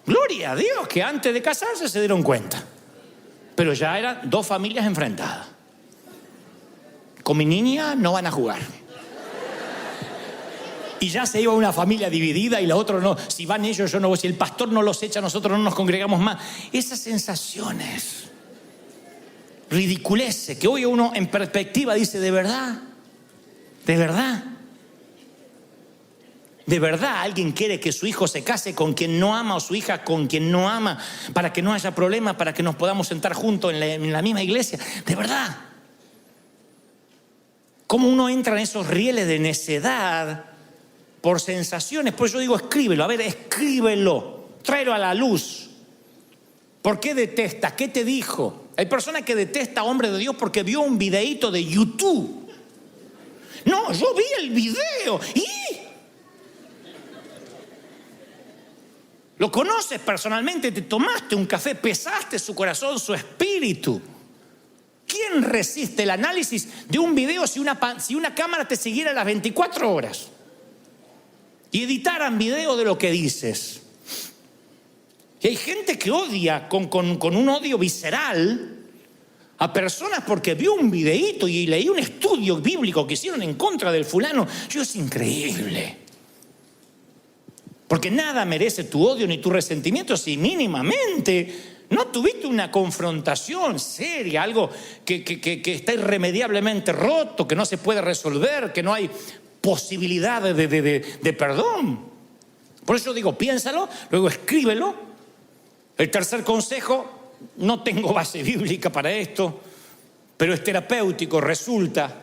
Gloria a Dios, que antes de casarse se dieron cuenta. Pero ya eran dos familias enfrentadas. Con mi niña no van a jugar. Y ya se iba una familia dividida y la otra no. Si van ellos, yo no voy. Si el pastor no los echa, nosotros no nos congregamos más. Esas sensaciones, ridiculeces, que hoy uno en perspectiva dice, ¿de verdad? ¿De verdad? ¿De verdad alguien quiere que su hijo se case con quien no ama o su hija con quien no ama para que no haya problema, para que nos podamos sentar juntos en la misma iglesia? ¿De verdad? ¿Cómo uno entra en esos rieles de necedad por sensaciones? Pues yo digo, escríbelo, a ver, escríbelo, tráelo a la luz. ¿Por qué detestas? ¿Qué te dijo? Hay personas que detestan a hombres de Dios porque vio un videíto de YouTube. No, yo vi el video y lo conoces personalmente, te tomaste un café, pesaste su corazón, su espíritu. ¿Quién resiste el análisis de un video si una cámara te siguiera las 24 horas y editaran video de lo que dices? Y hay gente que odia con un odio visceral a personas porque vio un videíto y leí un estudio bíblico que hicieron en contra del fulano. Es increíble. Porque nada merece tu odio ni tu resentimiento si mínimamente no tuviste una confrontación seria, algo que está irremediablemente roto, que no se puede resolver, que no hay posibilidad de perdón. Por eso digo, piénsalo, luego escríbelo. El tercer consejo, no tengo base bíblica para esto, pero es terapéutico, resulta,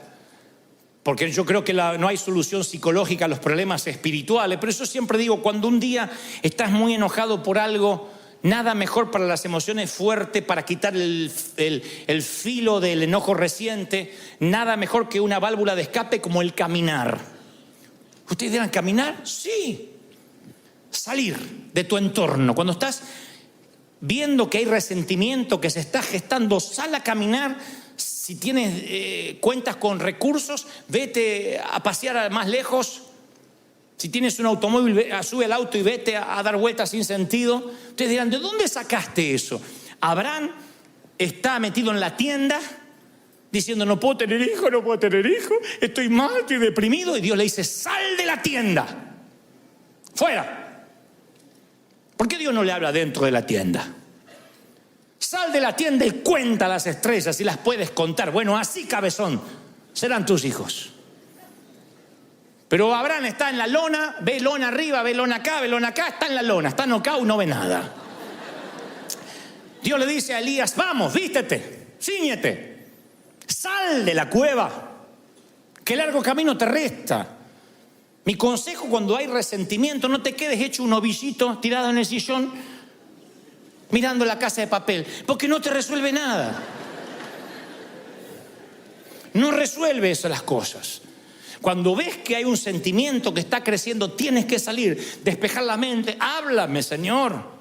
porque yo creo que no hay solución psicológica a los problemas espirituales. Pero eso siempre digo, cuando un día estás muy enojado por algo, nada mejor para las emociones fuerte, para quitar el filo del enojo reciente, nada mejor que una válvula de escape como el caminar. ¿Ustedes dirán caminar? Sí. Salir de tu entorno. Cuando estás viendo que hay resentimiento, que se está gestando, sal a caminar. Si tienes cuentas con recursos, vete a pasear más lejos. Si tienes un automóvil, sube al auto y vete a dar vueltas sin sentido. Ustedes dirán, ¿de dónde sacaste eso? Abraham está metido en la tienda diciendo, no puedo tener hijo, estoy mal, estoy deprimido. Y Dios le dice, sal de la tienda, fuera. ¿Por qué Dios no le habla dentro de la tienda? Sal de la tienda y cuenta las estrellas si las puedes contar. Bueno, así, cabezón, serán tus hijos. Pero Abraham está en la lona, ve lona arriba, ve lona acá, está en la lona, está knockout, no ve nada. Dios le dice a Elías, vamos, vístete, cíñete, sal de la cueva, que largo camino te resta. Mi consejo cuando hay resentimiento, no te quedes hecho un ovillito tirado en el sillón mirando La Casa de Papel, porque no te resuelve nada. No resuelve eso las cosas. Cuando ves que hay un sentimiento que está creciendo, tienes que salir, despejar la mente. Háblame, Señor.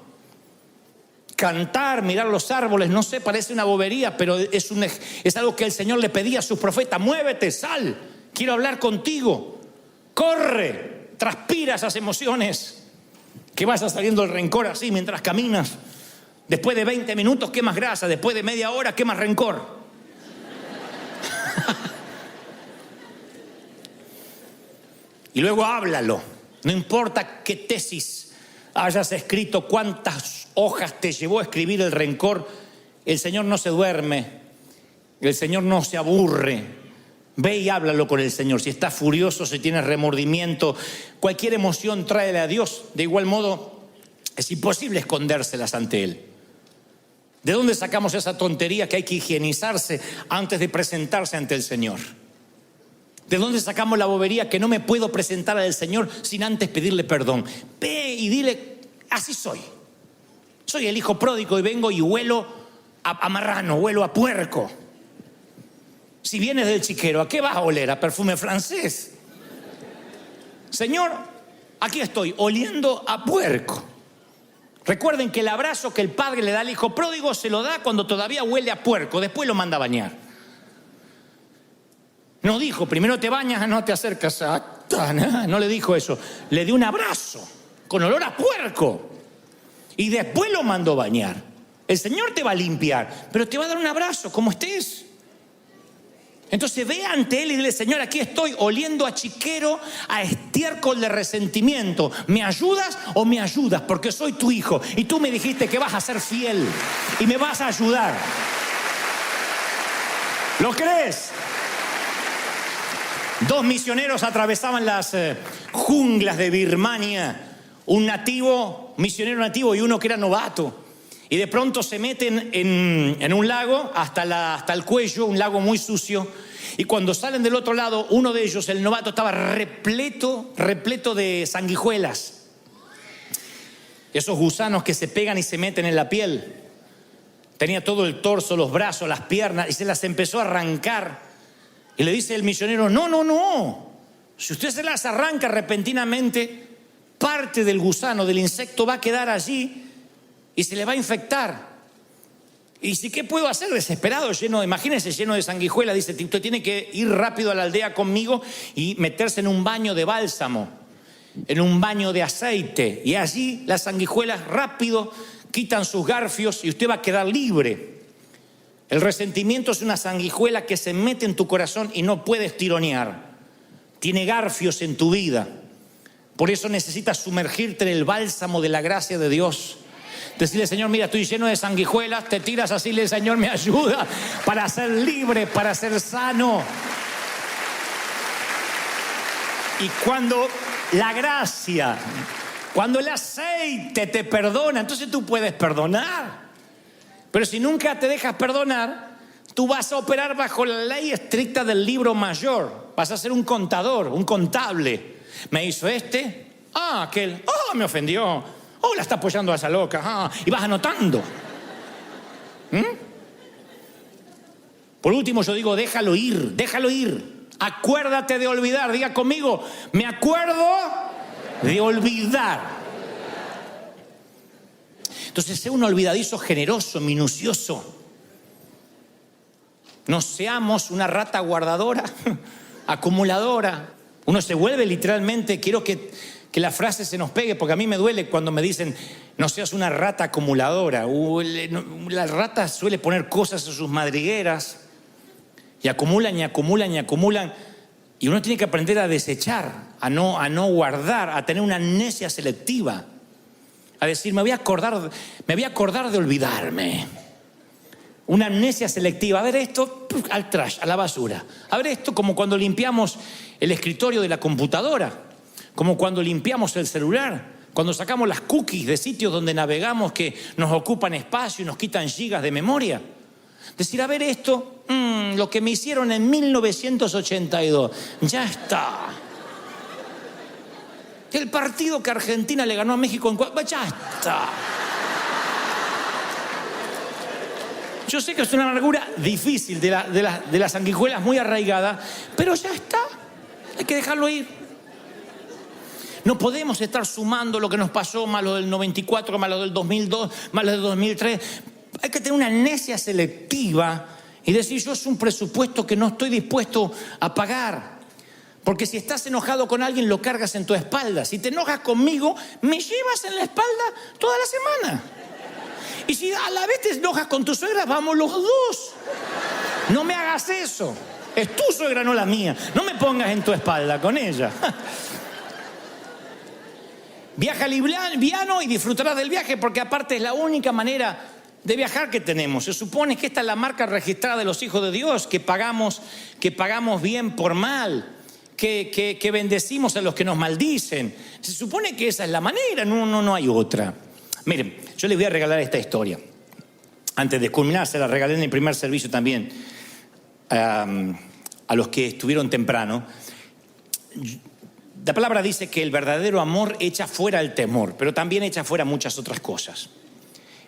Cantar, mirar los árboles, no sé, parece una bobería, pero es algo que el Señor le pedía a sus profetas. Muévete, sal, quiero hablar contigo. Corre, transpira esas emociones. Que vaya saliendo el rencor así mientras caminas. Después de 20 minutos quemas grasa, después de media hora quemas rencor. Y luego háblalo. No importa qué tesis hayas escrito, cuántas hojas te llevó a escribir el rencor, el Señor no se duerme, el Señor no se aburre. Ve y háblalo con el Señor. Si estás furioso, si tienes remordimiento, cualquier emoción tráele a Dios. De igual modo, es imposible escondérselas ante Él. ¿De dónde sacamos esa tontería que hay que higienizarse antes de presentarse ante el Señor? ¿De dónde sacamos la bobería que no me puedo presentar al Señor sin antes pedirle perdón? Ve y dile, así soy. Soy el hijo pródigo y vengo y huelo a marrano, huelo a puerco. Si vienes del chiquero, ¿a qué vas a oler? ¿A perfume francés? Señor, aquí estoy, oliendo a puerco. Recuerden que el abrazo que el padre le da al hijo pródigo se lo da cuando todavía huele a puerco, después lo manda a bañar. No dijo, primero te bañas, no te acercas a... No le dijo eso. Le dio un abrazo con olor a puerco. Y después lo mandó a bañar. El Señor te va a limpiar, pero te va a dar un abrazo como estés. Entonces ve ante Él y dile, Señor, aquí estoy oliendo a chiquero, a estiércol de resentimiento. ¿Me ayudas o me ayudas? Porque soy tu hijo. Y tú me dijiste que vas a ser fiel y me vas a ayudar. ¿Lo crees? 2 misioneros atravesaban las junglas de Birmania. Un misionero nativo y uno que era novato. Y de pronto se meten en un lago hasta el cuello, un lago muy sucio. Y cuando salen del otro lado, uno de ellos, el novato, estaba repleto de sanguijuelas. Esos gusanos que se pegan y se meten en la piel. Tenía todo el torso, los brazos, las piernas, y se las empezó a arrancar. Y le dice el misionero, no. Si usted se las arranca repentinamente, parte del gusano, del insecto, va a quedar allí y se le va a infectar. Y si, ¿qué puedo hacer? Desesperado, imagínese, lleno de sanguijuela. Dice, usted tiene que ir rápido a la aldea conmigo y meterse en un baño de bálsamo, en un baño de aceite. Y allí las sanguijuelas rápido quitan sus garfios y usted va a quedar libre. El resentimiento es una sanguijuela que se mete en tu corazón y no puedes tironear. Tiene garfios en tu vida. Por eso necesitas sumergirte en el bálsamo de la gracia de Dios. Decirle, Señor, mira, estoy lleno de sanguijuelas. Te tiras así y le dices, Señor, me ayuda para ser libre, para ser sano. Y cuando la gracia, cuando el aceite te perdona, entonces tú puedes perdonar. Pero si nunca te dejas perdonar, tú vas a operar bajo la ley estricta del libro mayor. Vas a ser un contador, un contable. Me hizo aquel, me ofendió. La está apoyando a esa loca. Y vas anotando. Por último yo digo, déjalo ir. Acuérdate de olvidar. Diga conmigo, me acuerdo de olvidar. Entonces, sea un olvidadizo generoso, minucioso. No seamos una rata guardadora, acumuladora. Uno se vuelve literalmente, quiero que la frase se nos pegue, porque a mí me duele cuando me dicen, no seas una rata acumuladora. La rata suele poner cosas en sus madrigueras y acumulan. Y uno tiene que aprender a desechar, a no guardar, a tener una amnesia selectiva. A decir, me voy a acordar de olvidarme. Una amnesia selectiva. A ver esto, al trash, a la basura. A ver esto, como cuando limpiamos el escritorio de la computadora. Como cuando limpiamos el celular. Cuando sacamos las cookies de sitios donde navegamos que nos ocupan espacio y nos quitan gigas de memoria. Decir, a ver esto, lo que me hicieron en 1982, ya está. El partido que Argentina le ganó a México ya está. Yo sé que es una amargura difícil de las sanguijuelas muy arraigada, pero ya está. Hay que dejarlo ir. No podemos estar sumando lo que nos pasó, más lo del 94, más lo del 2002, más lo del 2003. Hay que tener una amnesia selectiva y decir, yo es un presupuesto que no estoy dispuesto a pagar. Porque si estás enojado con alguien, lo cargas en tu espalda. Si te enojas conmigo, me llevas en la espalda toda la semana. Y si a la vez te enojas con tu suegra, vamos los dos. No me hagas eso. Es tu suegra, no la mía. No me pongas en tu espalda con ella. Viaja liviano y disfrutarás del viaje, porque aparte es la única manera de viajar que tenemos. Se supone que esta es la marca registrada de los hijos de Dios, que pagamos bien por mal, que bendecimos a los que nos maldicen. Se supone que esa es la manera, no hay otra. Miren, yo les voy a regalar esta historia. Antes de culminar, se la regalé en el primer servicio también a los que estuvieron temprano. La palabra dice que el verdadero amor echa fuera el temor, pero también echa fuera muchas otras cosas.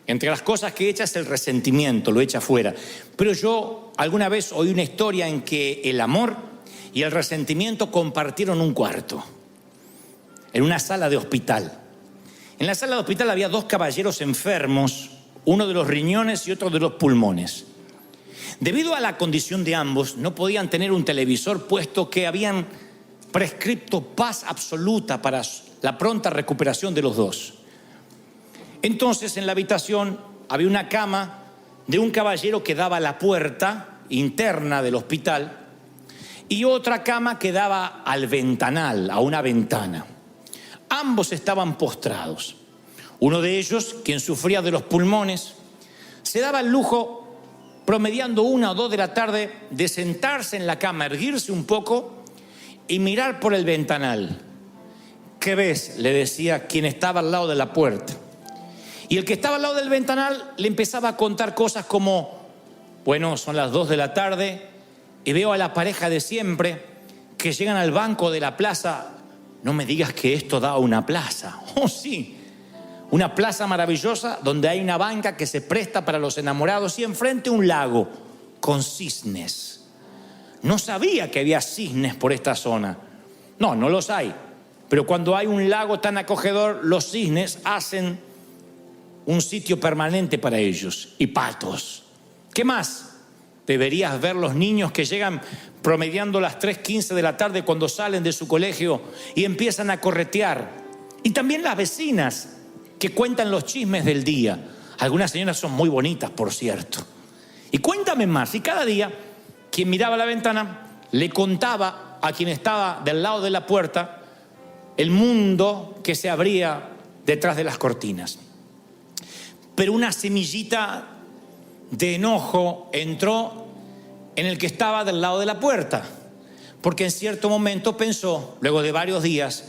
Entre las cosas que echa es el resentimiento, lo echa fuera. Pero yo alguna vez oí una historia en que el amor y el resentimiento compartieron un cuarto, en una sala de hospital. En la sala de hospital había dos caballeros enfermos, uno de los riñones y otro de los pulmones. Debido a la condición de ambos, no podían tener un televisor, puesto que habían prescripto paz absoluta para la pronta recuperación de los dos. Entonces, en la habitación había una cama de un caballero que daba a la puerta interna del hospital y otra cama que daba al ventanal, a una ventana. Ambos estaban postrados. Uno de ellos, quien sufría de los pulmones, se daba el lujo, promediando 1 o 2 de la tarde, de sentarse en la cama, erguirse un poco y mirar por el ventanal. ¿Qué ves?, le decía quien estaba al lado de la puerta. Y el que estaba al lado del ventanal le empezaba a contar cosas como, bueno, son las 2 de la tarde y veo a la pareja de siempre que llegan al banco de la plaza. No me digas que esto da a una plaza. Oh, sí, una plaza maravillosa donde hay una banca que se presta para los enamorados y enfrente un lago con cisnes. No sabía que había cisnes por esta zona. No los hay. Pero cuando hay un lago tan acogedor, los cisnes hacen un sitio permanente para ellos. Y patos. ¿Qué más? Deberías ver los niños que llegan promediando las 3:15 de la tarde cuando salen de su colegio y empiezan a corretear. Y también las vecinas que cuentan los chismes del día. Algunas señoras son muy bonitas, por cierto. Y cuéntame más. Y cada día, quien miraba la ventana le contaba a quien estaba del lado de la puerta el mundo que se abría detrás de las cortinas. Pero una semillita de enojo entró en el que estaba del lado de la puerta, porque en cierto momento pensó, luego de varios días,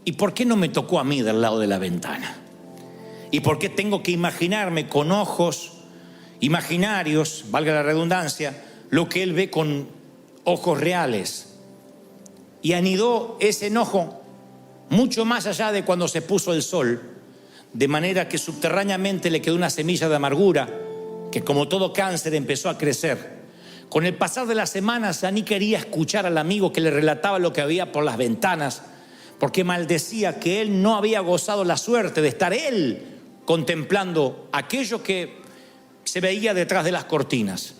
¿y por qué no me tocó a mí del lado de la ventana? ¿Y por qué tengo que imaginarme con ojos imaginarios, valga la redundancia, lo que él ve con ojos reales? Y anidó ese enojo mucho más allá de cuando se puso el sol, de manera que subterráneamente le quedó una semilla de amargura que, como todo cáncer, empezó a crecer. Con el pasar de las semanas ya ni quería escuchar al amigo que le relataba lo que había por las ventanas, porque maldecía que él no había gozado la suerte de estar él contemplando aquello que se veía detrás de las cortinas.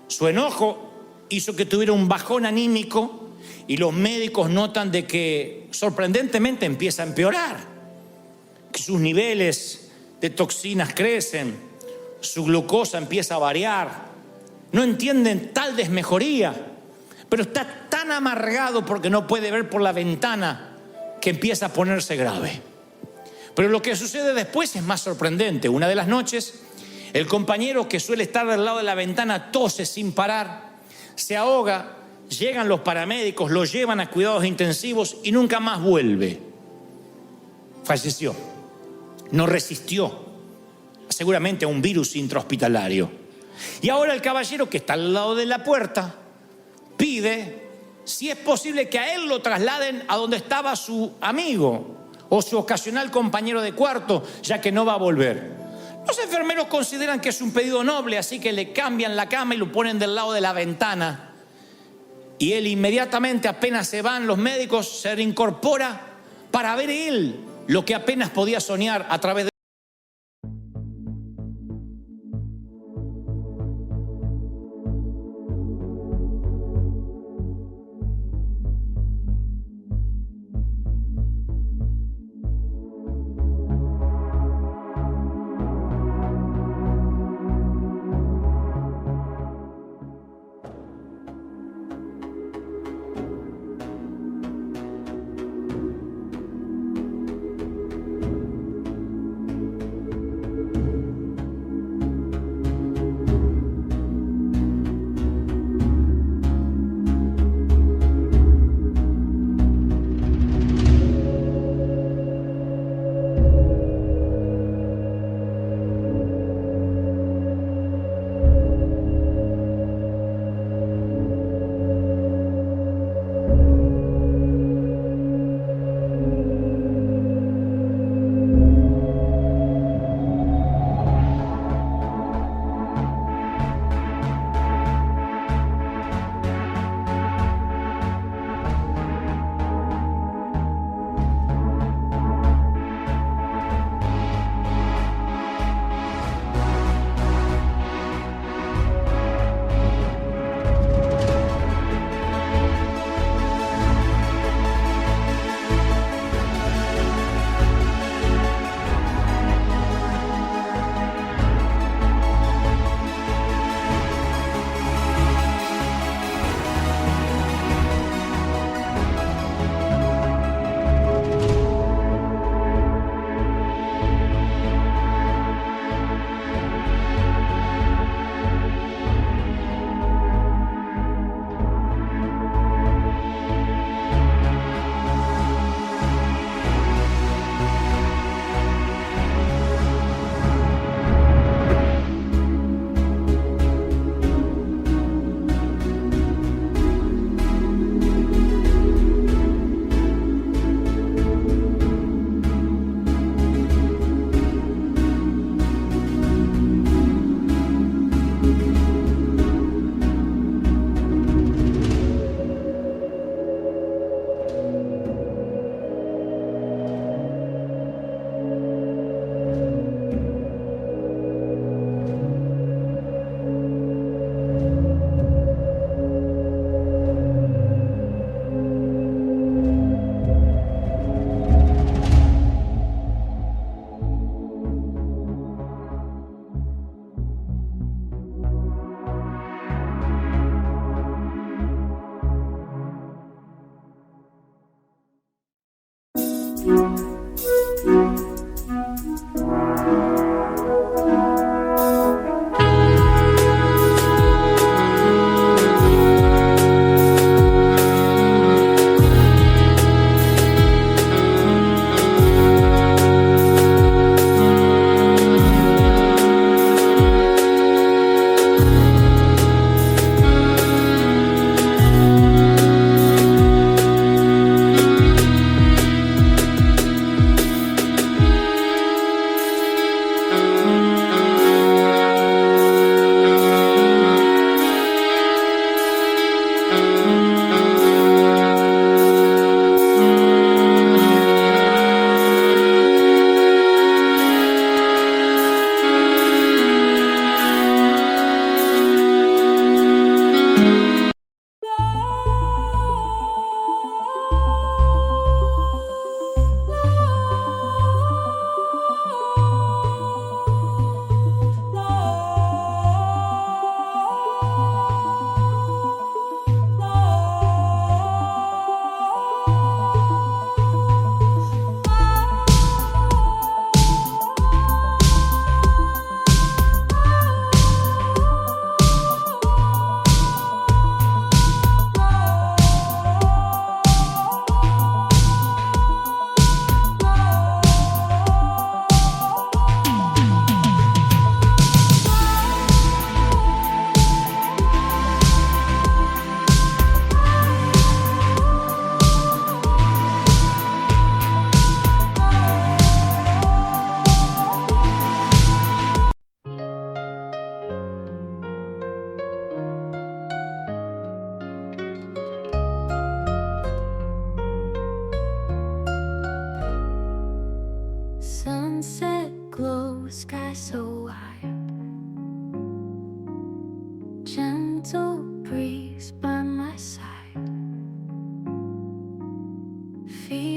Su enojo hizo que tuviera un bajón anímico y los médicos notan de que sorprendentemente empieza a empeorar, que sus niveles de toxinas crecen, su glucosa empieza a variar. No entienden tal desmejoría, pero está tan amargado porque no puede ver por la ventana que empieza a ponerse grave. Pero lo que sucede después es más sorprendente. Una de las noches, el compañero que suele estar del lado de la ventana tose sin parar, se ahoga, llegan los paramédicos, lo llevan a cuidados intensivos y nunca más vuelve. falleció. No resistió, seguramente, a un virus intrahospitalario. Y ahora el caballero que está al lado de la puerta pide si es posible que a él lo trasladen a donde estaba su amigo o su ocasional compañero de cuarto, ya que no va a volver. Los enfermeros consideran que es un pedido noble, así que le cambian la cama y lo ponen del lado de la ventana. Y él inmediatamente, apenas se van los médicos, se reincorpora para ver él lo que apenas podía soñar a través de...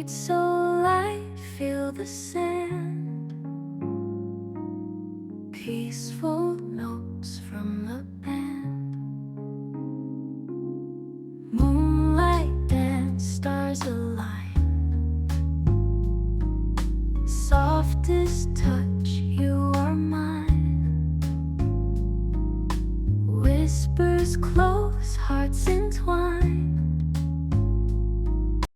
beat so light, feel the same.